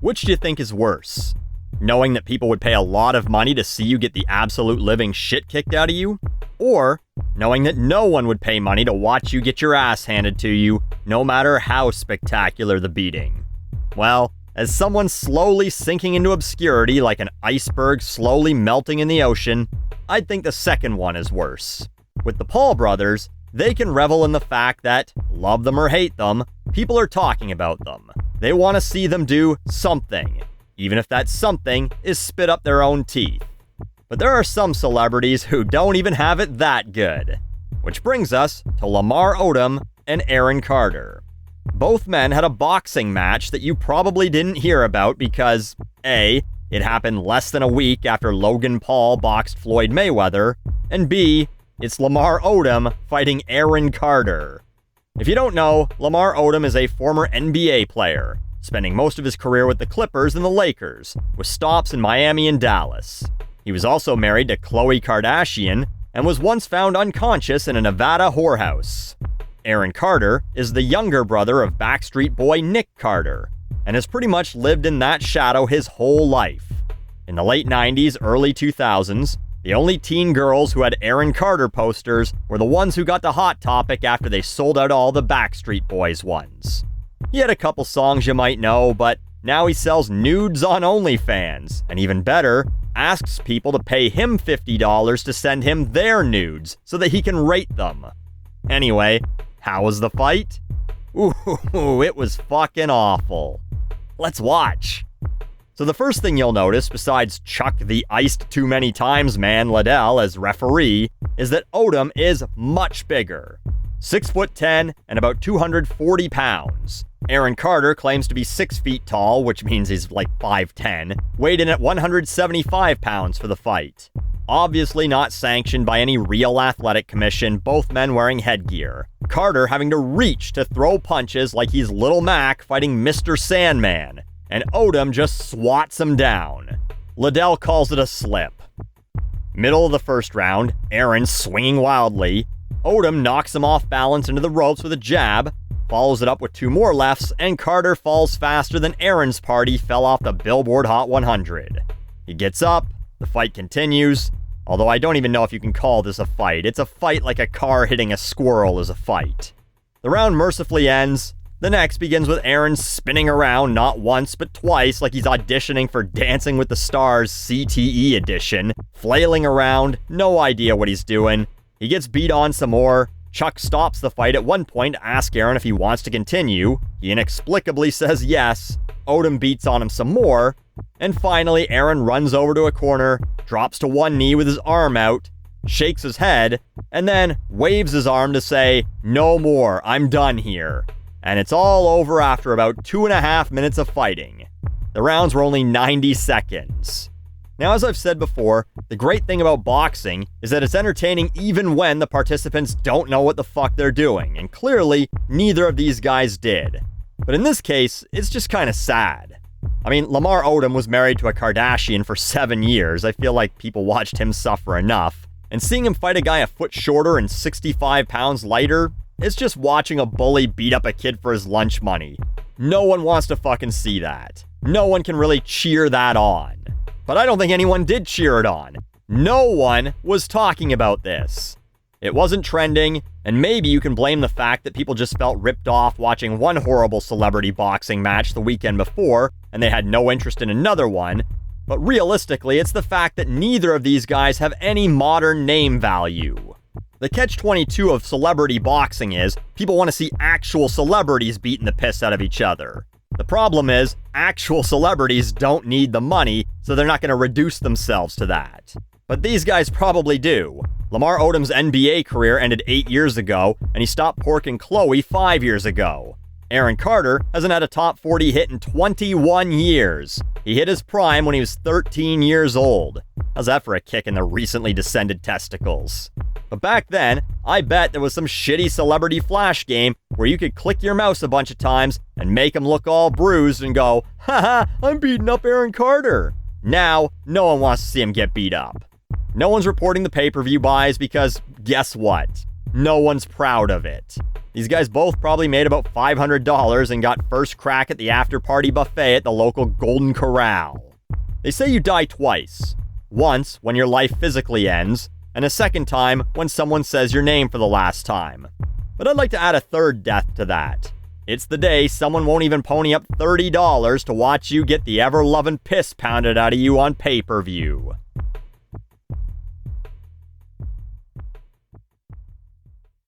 Which do you think is worse? Knowing that people would pay a lot of money to see you get the absolute living shit kicked out of you? Or knowing that no one would pay money to watch you get your ass handed to you, no matter how spectacular the beating? Well, as someone slowly sinking into obscurity like an iceberg slowly melting in the ocean, I'd think the second one is worse. With the Paul brothers, they can revel in the fact that, love them or hate them, people are talking about them. They want to see them do something, even if that something is spit up their own teeth. But there are some celebrities who don't even have it that good. Which brings us to Lamar Odom and Aaron Carter. Both men had a boxing match that you probably didn't hear about because A, it happened less than a week after Logan Paul boxed Floyd Mayweather, and B, it's Lamar Odom fighting Aaron Carter. If you don't know, Lamar Odom is a former NBA player, spending most of his career with the Clippers and the Lakers, with stops in Miami and Dallas. He was also married to Khloe Kardashian and was once found unconscious in a Nevada whorehouse. Aaron Carter is the younger brother of Backstreet Boy Nick Carter, and has pretty much lived in that shadow his whole life. In the late 90s, early 2000s, the only teen girls who had Aaron Carter posters were the ones who got the Hot Topic after they sold out all the Backstreet Boys ones. He had a couple songs you might know, but now he sells nudes on OnlyFans, and even better, asks people to pay him $50 to send him their nudes so that he can rate them. Anyway, how was the fight? Ooh, it was fucking awful. Let's watch. So the first thing you'll notice, besides Chuck the iced too many times man Liddell as referee, is that Odom is much bigger. 6'10" and about 240 pounds. Aaron Carter claims to be 6 feet tall, which means he's like 5'10", weighed in at 175 pounds for the fight. Obviously not sanctioned by any real athletic commission, both men wearing headgear. Carter having to reach to throw punches like he's Little Mac fighting Mr. Sandman, and Odom just swats him down. Liddell calls it a slip. Middle of the first round, Aaron swinging wildly. Odom knocks him off balance into the ropes with a jab, follows it up with 2 more lefts, and Carter falls faster than Aaron's party fell off the Billboard Hot 100. He gets up, the fight continues, although I don't even know if you can call this a fight. It's a fight like a car hitting a squirrel is a fight. The round mercifully ends. The next begins with Aaron spinning around not once but twice like he's auditioning for Dancing with the Stars CTE edition, flailing around, no idea what he's doing. He gets beat on some more. Chuck stops the fight at one point to ask Aaron if he wants to continue. He inexplicably says yes. Odom beats on him some more. And finally, Aaron runs over to a corner, drops to one knee with his arm out, shakes his head, and then waves his arm to say, "No more, I'm done here." And it's all over after about 2.5 minutes of fighting. The rounds were only 90 seconds. Now, as I've said before, the great thing about boxing is that it's entertaining even when the participants don't know what the fuck they're doing, and clearly, neither of these guys did. But in this case, it's just kind of sad. I mean, Lamar Odom was married to a Kardashian for 7 years. I feel like people watched him suffer enough. And seeing him fight a guy a foot shorter and 65 pounds lighter, it's just watching a bully beat up a kid for his lunch money. No one wants to fucking see that. No one can really cheer that on. But I don't think anyone did cheer it on. No one was talking about this. It wasn't trending, and maybe you can blame the fact that people just felt ripped off watching one horrible celebrity boxing match the weekend before, and they had no interest in another one. But realistically, it's the fact that neither of these guys have any modern name value. The catch-22 of celebrity boxing is, people want to see actual celebrities beating the piss out of each other. The problem is, actual celebrities don't need the money, so they're not going to reduce themselves to that. But these guys probably do. Lamar Odom's NBA career ended 8 years ago, and he stopped porking Khloe 5 years ago. Aaron Carter hasn't had a top 40 hit in 21 years. He hit his prime when he was 13 years old. How's that for a kick in the recently descended testicles? But back then, I bet there was some shitty celebrity flash game where you could click your mouse a bunch of times and make him look all bruised and go, "Haha, I'm beating up Aaron Carter." Now, no one wants to see him get beat up. No one's reporting the pay-per-view buys because, guess what? No one's proud of it. These guys both probably made about $500 and got first crack at the after-party buffet at the local Golden Corral. They say you die twice. Once, when your life physically ends, and a second time, when someone says your name for the last time. But I'd like to add a third death to that. It's the day someone won't even pony up $30 to watch you get the ever-loving piss pounded out of you on pay-per-view.